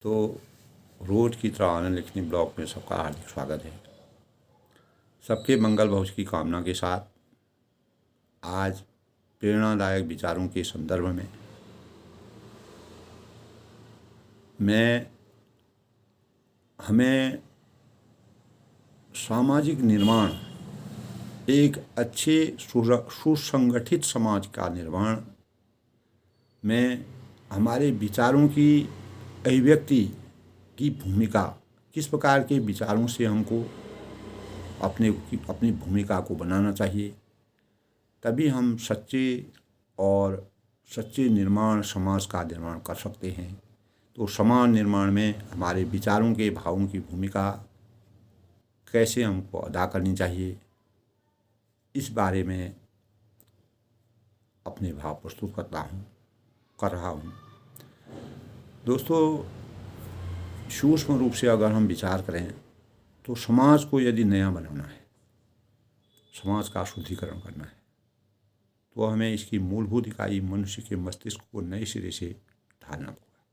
तो रोज की तरह आनंद लिखनी ब्लॉग में सबका हार्दिक स्वागत है। सबके मंगल भविष्य की कामना के साथ आज प्रेरणादायक विचारों के संदर्भ में मैं हमें सामाजिक निर्माण, एक अच्छे सुसंगठित समाज का निर्माण में हमारे विचारों की अभिव्यक्ति की भूमिका, किस प्रकार के विचारों से हमको अपनी भूमिका को बनाना चाहिए, तभी हम सच्चे निर्माण समाज का निर्माण कर सकते हैं। तो समाज निर्माण में हमारे विचारों के भावों की भूमिका कैसे हमको अदा करनी चाहिए, इस बारे में अपने भाव प्रस्तुत कर रहा हूँ। दोस्तों, सूक्ष्म रूप से अगर हम विचार करें तो समाज को यदि नया बनाना है, समाज का शुद्धिकरण करना है, तो हमें इसकी मूलभूत इकाई मनुष्य के मस्तिष्क को नए सिरे से ढालना होगा।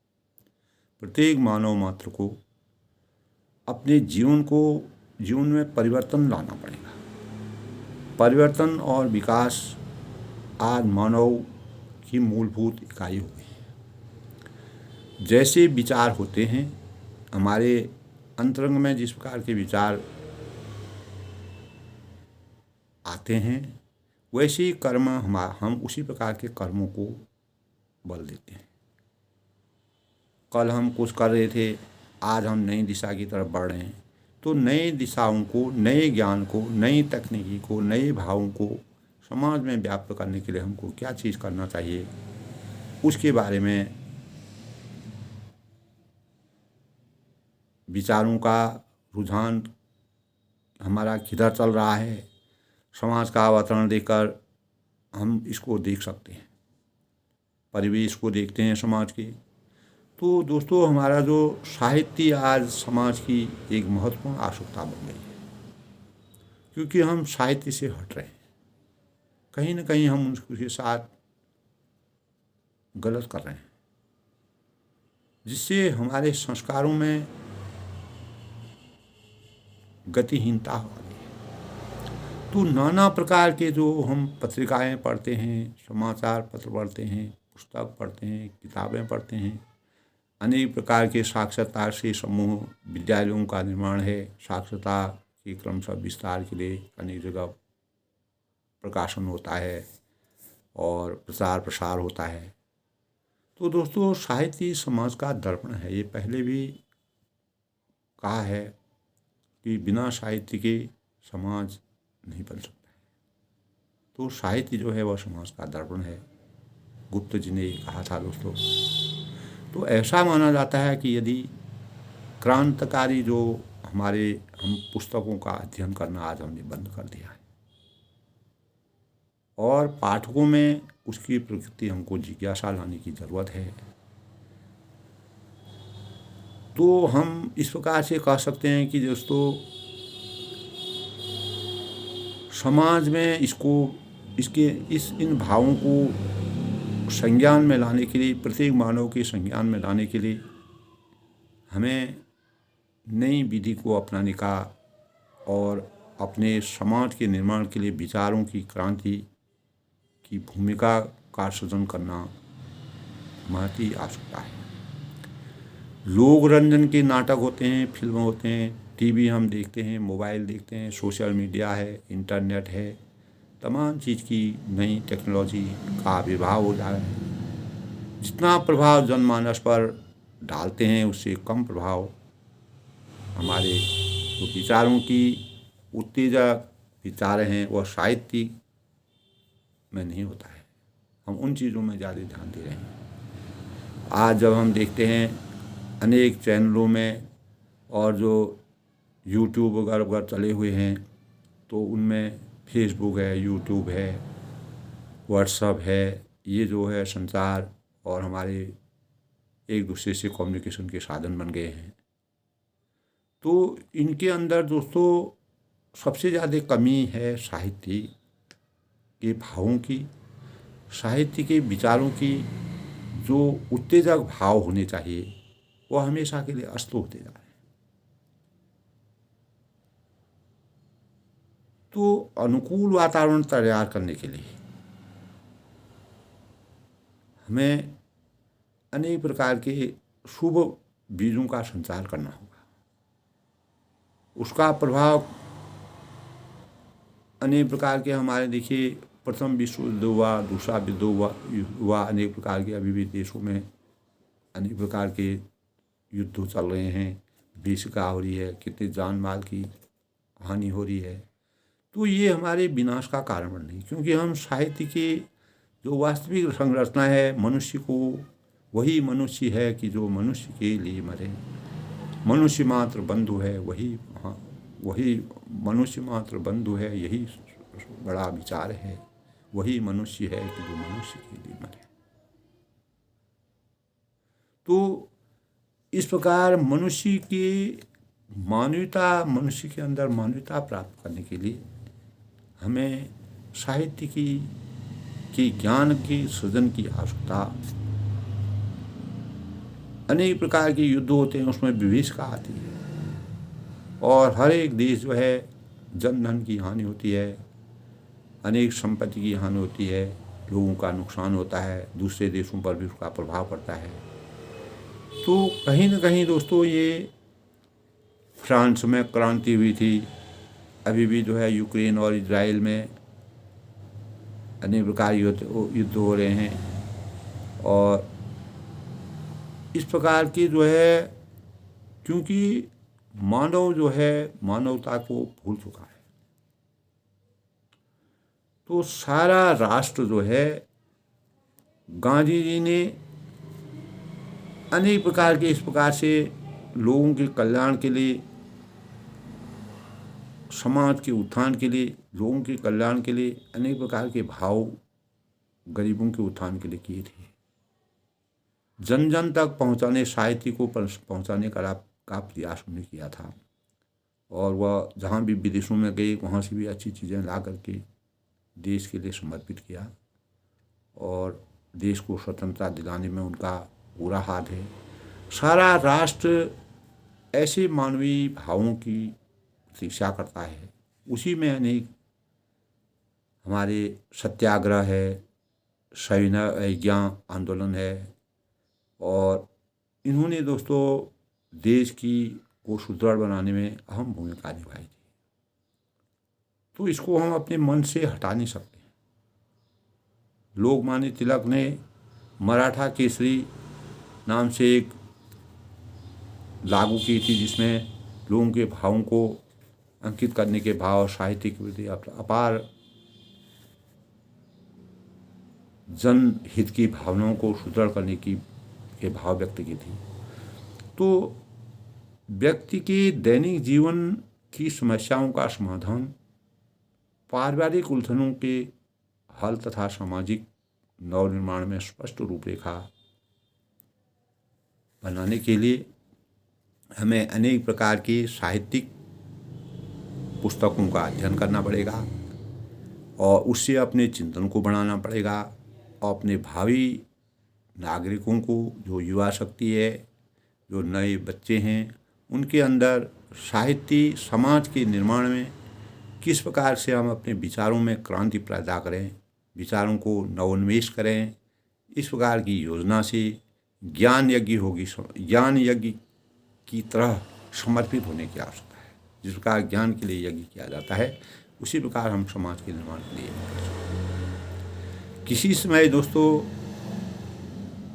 प्रत्येक मानव मात्र को अपने जीवन में परिवर्तन लाना पड़ेगा। परिवर्तन और विकास आज मानव की मूलभूत इकाई हो गई है। जैसे विचार होते हैं, हमारे अंतरंग में जिस प्रकार के विचार आते हैं, वैसे ही कर्म हम उसी प्रकार के कर्मों को बल देते हैं। कल हम कुछ कर रहे थे, आज हम नई दिशा की तरफ बढ़ रहे हैं, तो नई दिशाओं को, नए ज्ञान को, नई तकनीकी को, नए भावों को समाज में व्याप्त करने के लिए हमको क्या चीज़ करना चाहिए, उसके बारे में विचारों का रुझान हमारा किधर चल रहा है, समाज का वातावरण देखकर हम इसको देख सकते हैं, परिवेश को देखते हैं समाज के। तो दोस्तों, हमारा जो साहित्य आज समाज की एक महत्वपूर्ण आवश्यकता बन गई है, क्योंकि हम साहित्य से हट रहे हैं। कहीं ना कहीं हम उसके साथ गलत कर रहे हैं, जिससे हमारे संस्कारों में गतिहीनता हो गई है। तो नाना प्रकार के जो हम पत्रिकाएं पढ़ते हैं, समाचार पत्र पढ़ते हैं, पुस्तक पढ़ते हैं, किताबें पढ़ते हैं, अनेक प्रकार के साक्षरता से समूह विद्यालयों का निर्माण है। साक्षरता के क्रमशः विस्तार के लिए अनेक जगह प्रकाशन होता है और प्रचार प्रसार होता है। तो दोस्तों, साहित्य समाज का दर्पण है। ये पहले भी कहा है कि बिना साहित्य के समाज नहीं बन सकता है। तो साहित्य जो है वह समाज का दर्पण है, गुप्त जी ने कहा था दोस्तों। तो ऐसा माना जाता है कि यदि क्रांतिकारी जो हम पुस्तकों का अध्ययन करना आज हमने बंद कर दिया है, और पाठकों में उसकी प्रकृति हमको जिज्ञासा लाने की ज़रूरत है, तो हम इस प्रकार से कह सकते हैं कि दोस्तों, समाज में इन भावों को संज्ञान में लाने के लिए, प्रत्येक मानव के संज्ञान में लाने के लिए हमें नई विधि को अपनाने का और अपने समाज के निर्माण के लिए विचारों की क्रांति की भूमिका का सृजन करना महती ही आवश्यकता है। लोक रंजन के नाटक होते हैं, फिल्म होते हैं, टीवी हम देखते हैं, मोबाइल देखते हैं, सोशल मीडिया है, इंटरनेट है, तमाम चीज़ की नई टेक्नोलॉजी का आविर्भाव हो रहा है। जितना प्रभाव जनमानस पर डालते हैं, उससे कम प्रभाव हमारे जो विचारों की उत्तेजक विचार हैं वह साहित्य में नहीं होता है। हम उन चीज़ों में ज़्यादा ध्यान दे रहे हैं। आज जब हम देखते हैं अनेक चैनलों में, और जो यूट्यूब वगैरह चले हुए हैं, तो उनमें फेसबुक है, यूट्यूब है, व्हाट्सएप है, ये जो है संचार और हमारे एक दूसरे से कम्युनिकेशन के साधन बन गए हैं। तो इनके अंदर दोस्तों सबसे ज़्यादा कमी है साहित्य के भावों की, साहित्य के विचारों की। जो उत्तेजक भाव होने चाहिए वो हमेशा के लिए अस्त होते जा रहे हैं। तो अनुकूल वातावरण तैयार करने के लिए हमें अनेक प्रकार के शुभ बीजों का संचार करना होगा। उसका प्रभाव अनेक प्रकार के हमारे देखिए, प्रथम विश्व युद्ध हुआ, दूसरा युद्ध हुआ, अनेक प्रकार के अभी भी देशों में अनेक प्रकार के युद्ध चल रहे हैं, भीषिका हो रही है, कितने जान माल की हानि हो रही है। तो ये हमारे विनाश का कारण बन रही है, क्योंकि हम साहित्य के जो वास्तविक संरचना है मनुष्य को, वही मनुष्य है कि जो मनुष्य के लिए मरे। मनुष्य मात्र बंधु है, वही मनुष्य मात्र बंधु है, यही बड़ा विचार है। वही मनुष्य है कि जो मनुष्य के लिए मरे। तो इस प्रकार मनुष्य के अंदर मानवता प्राप्त करने के लिए हमें साहित्य की ज्ञान की सृजन की आवश्यकता। अनेक प्रकार के युद्ध होते हैं, उसमें विभीषिका आती है, और हर एक देश जो है जन धन की हानि होती है, अनेक संपत्ति की हानि होती है, लोगों का नुकसान होता है, दूसरे देशों पर भी उसका प्रभाव पड़ता है। तो कहीं ना कहीं दोस्तों, ये फ्रांस में क्रांति हुई थी, अभी भी जो है यूक्रेन और इजराइल में अनेक प्रकार युद्ध हो रहे हैं। और इस प्रकार की जो है, क्योंकि मानव जो है मानवता को भूल चुका है, तो सारा राष्ट्र जो है, गांधी जी ने अनेक प्रकार के इस प्रकार से लोगों के कल्याण के लिए, समाज के उत्थान के लिए, लोगों के कल्याण के लिए अनेक प्रकार के भाव गरीबों के उत्थान के लिए किए थे। जन जन तक पहुंचाने, साहित्य को पहुंचाने का प्रयास उन्होंने किया था। और वह जहाँ भी विदेशों में गए, वहाँ से भी अच्छी चीज़ें ला करके देश के लिए समर्पित किया, और देश को स्वतंत्रता दिलाने में उनका पूरा हाथ है। सारा राष्ट्र ऐसे मानवीय भावों की प्रतीक्षा करता है। उसी में अनेक हमारे सत्याग्रह है, सविनय अवज्ञा आंदोलन है, और इन्होंने दोस्तों देश को सुदृढ़ बनाने में अहम भूमिका निभाई थी। तो इसको हम अपने मन से हटा नहीं सकते। लोकमान्य तिलक ने मराठा केसरी नाम से एक लागू की थी, जिसमें लोगों के भावों को अंकित करने के भाव, साहित्य के प्रति अपार जनहित की भावनाओं को सुदृढ़ करने के भाव व्यक्त की थी। तो व्यक्ति के दैनिक जीवन की समस्याओं का समाधान, पारिवारिक उलझनों के हल तथा सामाजिक नवनिर्माण में स्पष्ट रूपरेखा बनाने के लिए हमें अनेक प्रकार की साहित्यिक पुस्तकों का अध्ययन करना पड़ेगा, और उससे अपने चिंतन को बढ़ाना पड़ेगा, और अपने भावी नागरिकों को, जो युवा शक्ति है, जो नए बच्चे हैं, उनके अंदर साहित्य समाज के निर्माण में किस प्रकार से हम अपने विचारों में क्रांति पैदा करें, विचारों को नवोन्मेष करें। इस प्रकार की योजना से ज्ञान यज्ञ की तरह समर्पित होने की आवश्यकता है। जिस प्रकार ज्ञान के लिए यज्ञ किया जाता है, उसी प्रकार हम समाज के निर्माण के लिए किसी समय दोस्तों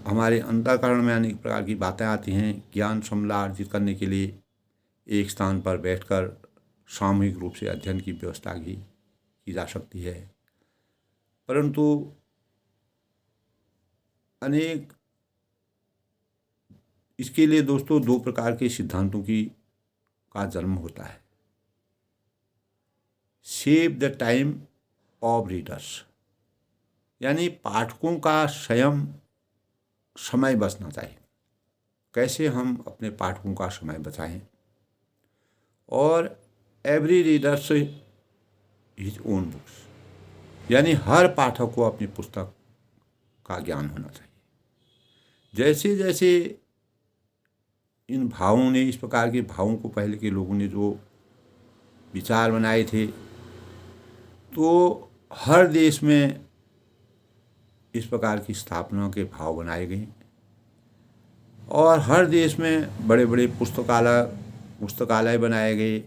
हमारे अंतःकरण में अनेक प्रकार की बातें आती हैं। ज्ञान समला अर्जित करने के लिए एक स्थान पर बैठकर सामूहिक रूप से अध्ययन की व्यवस्था भी की जा सकती है, परंतु अनेक इसके लिए दोस्तों दो प्रकार के सिद्धांतों का जन्म होता है। Save the time of readers, यानी पाठकों का स्वयं समय बचना चाहिए। कैसे हम अपने पाठकों का समय बचाएं, और every readers his own books, यानी हर पाठक को अपनी पुस्तक का ज्ञान होना चाहिए। जैसे जैसे इन भावों ने, इस प्रकार के भावों को पहले के लोगों ने जो विचार बनाए थे, तो हर देश में इस प्रकार की स्थापना के भाव बनाए गए और हर देश में बड़े बड़े पुस्तकालय बनाए गए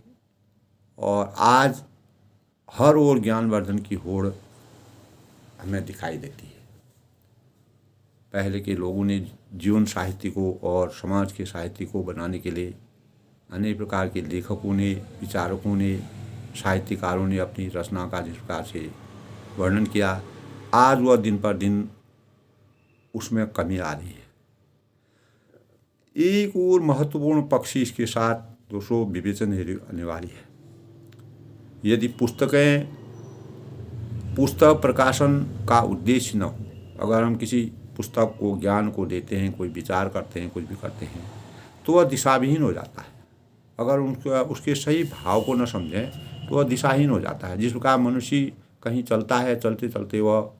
और आज हर ओर ज्ञानवर्धन की होड़ हमें दिखाई देती है। पहले के लोगों ने जीवन साहित्य को और समाज के साहित्य को बनाने के लिए अनेक प्रकार के लेखकों ने, विचारकों ने, साहित्यकारों ने अपनी रचना का जिस प्रकार से वर्णन किया, आज वह दिन पर दिन उसमें कमी आ रही है। एक और महत्वपूर्ण पक्ष इसके साथ दोस्तों विवेचन अनिवार्य है। यदि पुस्तक प्रकाशन का उद्देश्य न हो, अगर हम किसी पुस्तक को, ज्ञान को देते हैं, कोई विचार करते हैं, कुछ भी करते हैं, तो वह दिशाविहीन हो जाता है। अगर उसके सही भाव को न समझें तो वह दिशाहीन हो जाता है। जिस प्रकार मनुष्य कहीं चलता है, चलते चलते वह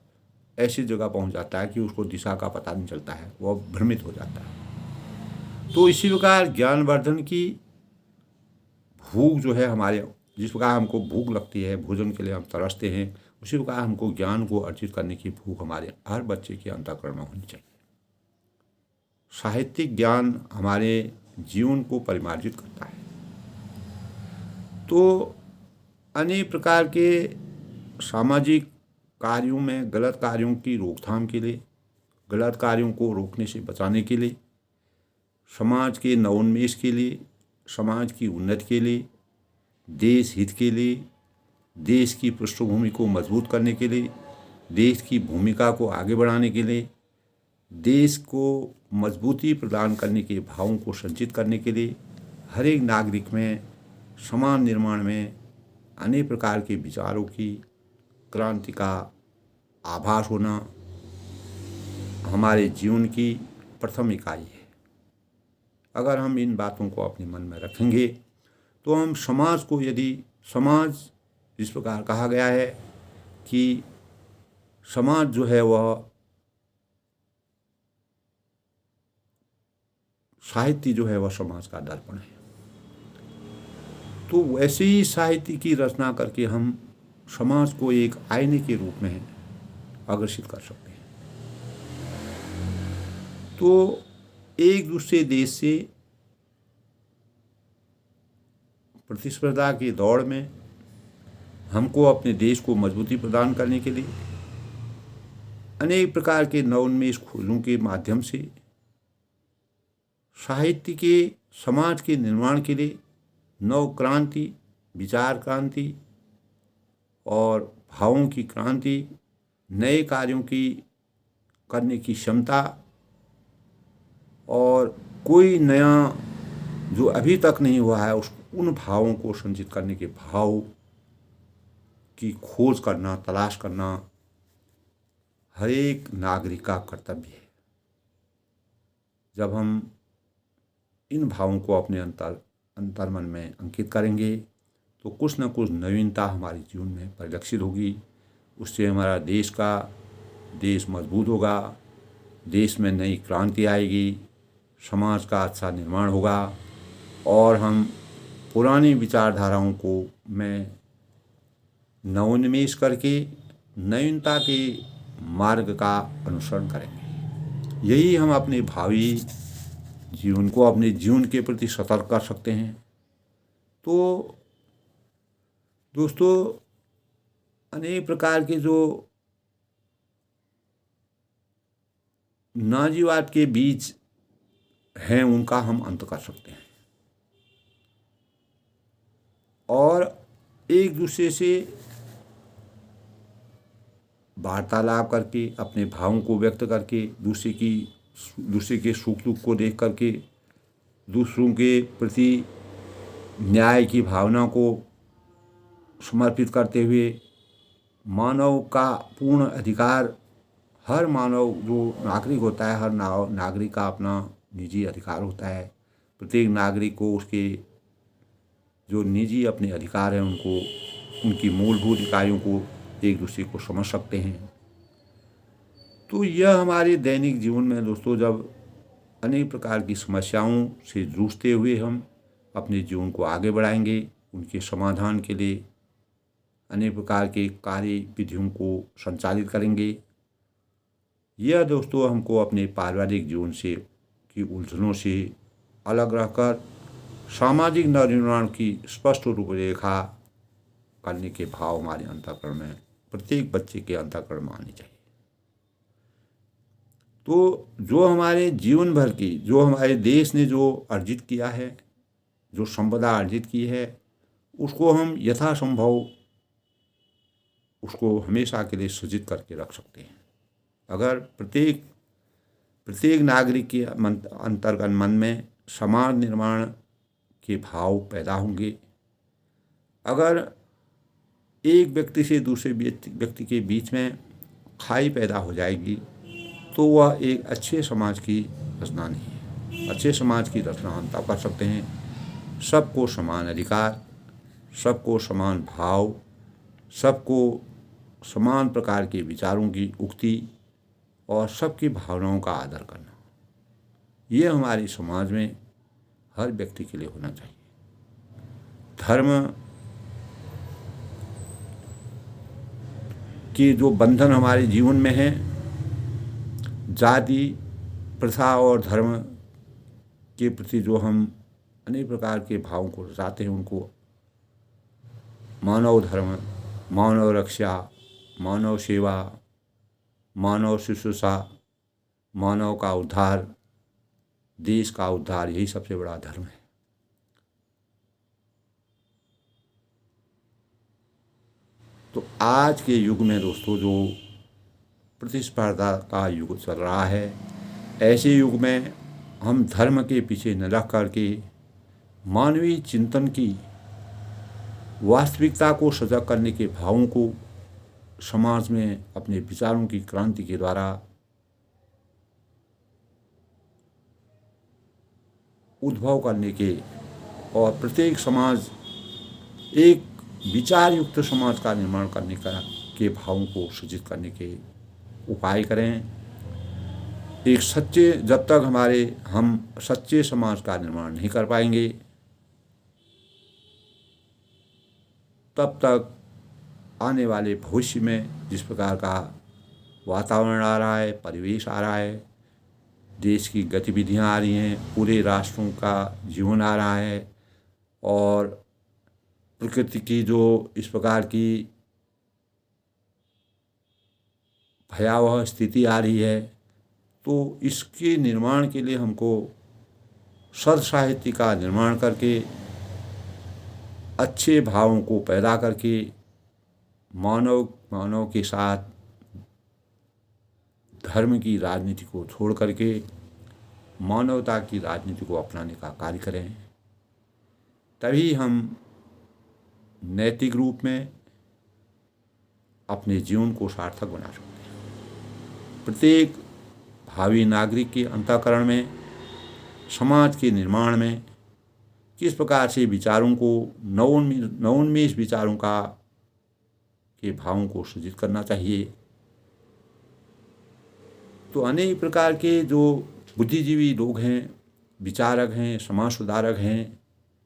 ऐसी जगह पहुंच जाता है कि उसको दिशा का पता नहीं चलता है, वह भ्रमित हो जाता है। तो इसी प्रकार ज्ञानवर्धन की भूख जो है हमारे, जिस प्रकार हमको भूख लगती है, भोजन के लिए हम तरसते हैं, उसी प्रकार हमको ज्ञान को अर्जित करने की भूख हमारे हर बच्चे के अंतःकरण में होनी चाहिए। साहित्यिक ज्ञान हमारे जीवन को परिमार्जित करता है। तो अनेक प्रकार के सामाजिक कार्यों में, गलत कार्यों की रोकथाम के लिए, गलत कार्यों को रोकने से बचाने के लिए, समाज के नवोन्मेष के लिए, समाज की उन्नति के लिए, देश हित के लिए, देश की पृष्ठभूमि को मजबूत करने के लिए, देश की भूमिका को आगे बढ़ाने के लिए, देश को मजबूती प्रदान करने के भावों को संचित करने के लिए, हर एक नागरिक में समाज निर्माण में अनेक प्रकार के विचारों की क्रांति का आभास होना हमारे जीवन की प्रथम इकाई है। अगर हम इन बातों को अपने मन में रखेंगे तो हम समाज को, यदि समाज जिस प्रकार कहा गया है कि समाज जो है वह साहित्य जो है वह समाज का दर्पण है, तो वैसे ही साहित्य की रचना करके हम समाज को एक आईने के रूप में अग्रसित कर सकते हैं। तो एक दूसरे देश से प्रतिस्पर्धा की दौड़ में हमको अपने देश को मजबूती प्रदान करने के लिए अनेक प्रकार के नवोन्मेष खोजों के माध्यम से साहित्य के, समाज के निर्माण के लिए नव क्रांति, विचार क्रांति और भावों की क्रांति, नए कार्यों की करने की क्षमता और कोई नया जो अभी तक नहीं हुआ है उन भावों को संचित करने के भाव की खोज करना, तलाश करना हर एक नागरिक का कर्तव्य है। जब हम इन भावों को अपने अंतर्मन में अंकित करेंगे तो कुछ न कुछ नवीनता हमारे जीवन में परिलक्षित होगी। उससे हमारा देश मजबूत होगा, देश में नई क्रांति आएगी, समाज का अच्छा निर्माण होगा और हम पुरानी विचारधाराओं को में नवोन्मेष करके नवीनता के मार्ग का अनुसरण करेंगे। यही हम अपने भावी जीवन को, अपने जीवन के प्रति सतर्क कर सकते हैं। तो दोस्तों, अनेक प्रकार के जो नाजीवाद के बीज हैं उनका हम अंत कर सकते हैं और एक दूसरे से वार्तालाप करके, अपने भावों को व्यक्त करके, दूसरे के सुख दुख को देख करके, दूसरों के प्रति न्याय की भावना को समर्पित करते हुए मानव का पूर्ण अधिकार, हर मानव जो नागरिक होता है, हर नागरिक का अपना निजी अधिकार होता है। प्रत्येक नागरिक को उसके जो निजी अपने अधिकार हैं उनको, उनकी मूलभूत इकाइयों को एक दूसरे को समझ सकते हैं। तो यह हमारे दैनिक जीवन में दोस्तों जब अनेक प्रकार की समस्याओं से जूझते हुए हम अपने जीवन को आगे बढ़ाएंगे। उनके समाधान के लिए अनेक प्रकार के कार्य विधियों को संचालित करेंगे। यह दोस्तों हमको अपने पारिवारिक जीवन से की उलझनों से अलग रहकर सामाजिक नवनिर्माण की स्पष्ट रूपरेखा करने के भाव हमारे अंतःकरण में, प्रत्येक बच्चे के अंतःकरण में आनी चाहिए। तो जो हमारे जीवन भर की, जो हमारे देश ने जो अर्जित किया है, जो संपदा अर्जित की है, उसको हम यथासंभव उसको हमेशा के लिए सृजित करके रख सकते हैं। अगर प्रत्येक नागरिक के अंतर्गत मन में समाज निर्माण के भाव पैदा होंगे, अगर एक व्यक्ति से दूसरे व्यक्ति के बीच में खाई पैदा हो जाएगी, तो वह एक अच्छे समाज की रचना नहीं है। अच्छे समाज की रचना हम तब कर सकते हैं सबको समान अधिकार, सबको समान भाव, सबको समान प्रकार के विचारों की उक्ति और सबकी भावनाओं का आदर करना। ये हमारे समाज में हर व्यक्ति के लिए होना चाहिए। धर्म के जो बंधन हमारे जीवन में हैं, जाति प्रथा और धर्म के प्रति जो हम अनेक प्रकार के भावों को रचाते हैं, उनको मानव धर्म, मानव रक्षा, मानव सेवा, मानव शुश्रूषा, मानव का उद्धार, देश का उद्धार, यही सबसे बड़ा धर्म है। तो आज के युग में दोस्तों जो प्रतिस्पर्धा का युग चल रहा है, ऐसे युग में हम धर्म के पीछे न लग करके मानवीय चिंतन की वास्तविकता को सजग करने के भावों को समाज में अपने विचारों की क्रांति के द्वारा उद्भव करने के और प्रत्येक समाज एक विचार युक्त समाज का निर्माण करने के भावों को सृजित करने के उपाय करें। एक सच्चे, जब तक हम सच्चे समाज का निर्माण नहीं कर पाएंगे, तब तक आने वाले भविष्य में जिस प्रकार का वातावरण आ रहा है, परिवेश आ रहा है, देश की गतिविधियां आ रही हैं, पूरे राष्ट्रों का जीवन आ रहा है और प्रकृति की जो इस प्रकार की भयावह स्थिति आ रही है, तो इसके निर्माण के लिए हमको सद साहित्य का निर्माण करके अच्छे भावों को पैदा करके मानव के साथ धर्म की राजनीति को छोड़ करके मानवता की राजनीति को अपनाने का कार्य करें। तभी हम नैतिक रूप में अपने जीवन को सार्थक बना सकते हैं। प्रत्येक भावी नागरिक के अंतःकरण में, समाज के निर्माण में किस प्रकार से विचारों को नवोन्मेष विचारों के भावों को सृजित करना चाहिए। तो अनेक प्रकार के जो बुद्धिजीवी लोग हैं, विचारक हैं, समाज सुधारक हैं,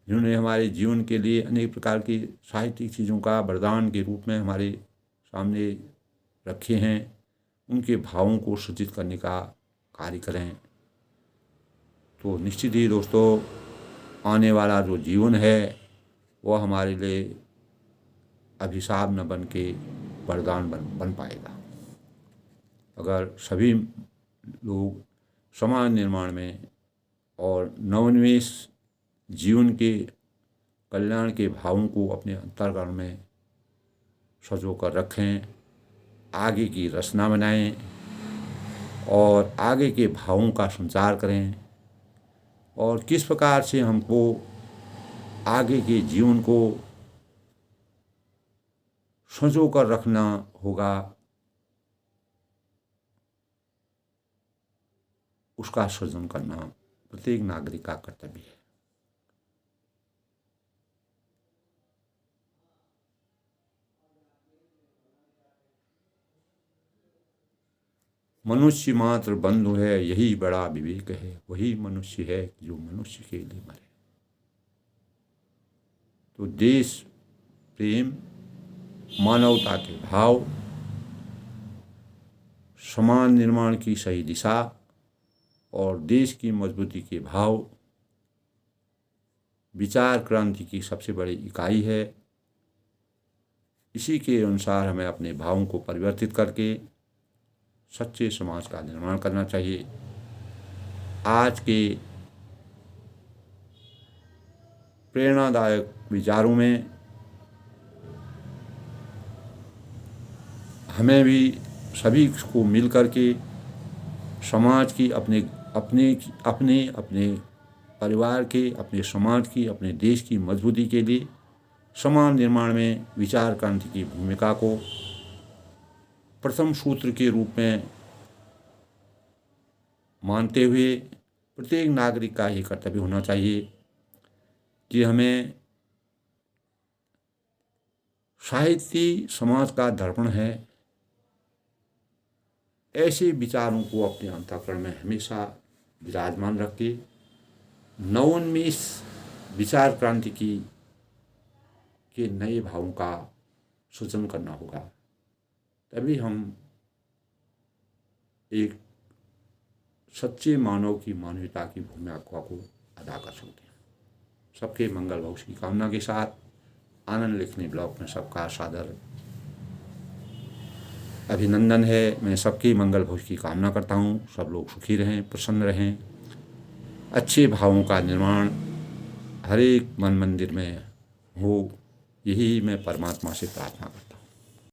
जिन्होंने हमारे जीवन के लिए अनेक प्रकार की साहित्यिक चीज़ों का वरदान के रूप में हमारे सामने रखे हैं, उनके भावों को सृजित करने का कार्य करें। तो निश्चित ही दोस्तों आने वाला जो जीवन है वह हमारे लिए अभिशाप न बन के वरदान बन पाएगा। अगर सभी लोग समाज निर्माण में और नवोन्मेष जीवन के कल्याण के भावों को अपने अंतर्करण में सजो कर रखें, आगे की रचना बनाएं और आगे के भावों का संचार करें और किस प्रकार से हमको आगे के जीवन को संजो कर रखना होगा, उसका सृजन करना प्रत्येक नागरिक का कर्तव्य है। मनुष्य मात्र बंधु है, यही बड़ा विवेक है, वही मनुष्य है जो मनुष्य के लिए मरे। तो देश प्रेम, मानवता के भाव, समाज निर्माण की सही दिशा और देश की मजबूती के भाव विचार क्रांति की सबसे बड़ी इकाई है। इसी के अनुसार हमें अपने भावों को परिवर्तित करके सच्चे समाज का निर्माण करना चाहिए। आज के प्रेरणादायक विचारों में हमें भी सभी को मिल कर के समाज की अपने अपने अपने अपने परिवार के, अपने समाज की, अपने देश की मजबूती के लिए समाज निर्माण में विचार क्रांति की भूमिका को प्रथम सूत्र के रूप में मानते हुए प्रत्येक नागरिक का ये कर्तव्य होना चाहिए कि हमें साहित्य समाज का दर्पण है, ऐसे विचारों को अपने अंतःकरण में हमेशा विराजमान रख के नवोन्मेष विचार क्रांति की के नए भावों का सृजन करना होगा। तभी हम एक सच्चे मानव की मानवता की भूमिका को अदा कर सकते हैं। सबके मंगल भविष्य की कामना के साथ आनंद लिखने ब्लॉग में सबका सादर अभिनंदन है। मैं सबके मंगल भविष्य की कामना करता हूँ। सब लोग सुखी रहें, प्रसन्न रहें, अच्छे भावों का निर्माण हर एक मन मंदिर में हो, यही मैं परमात्मा से प्रार्थना करता हूँ।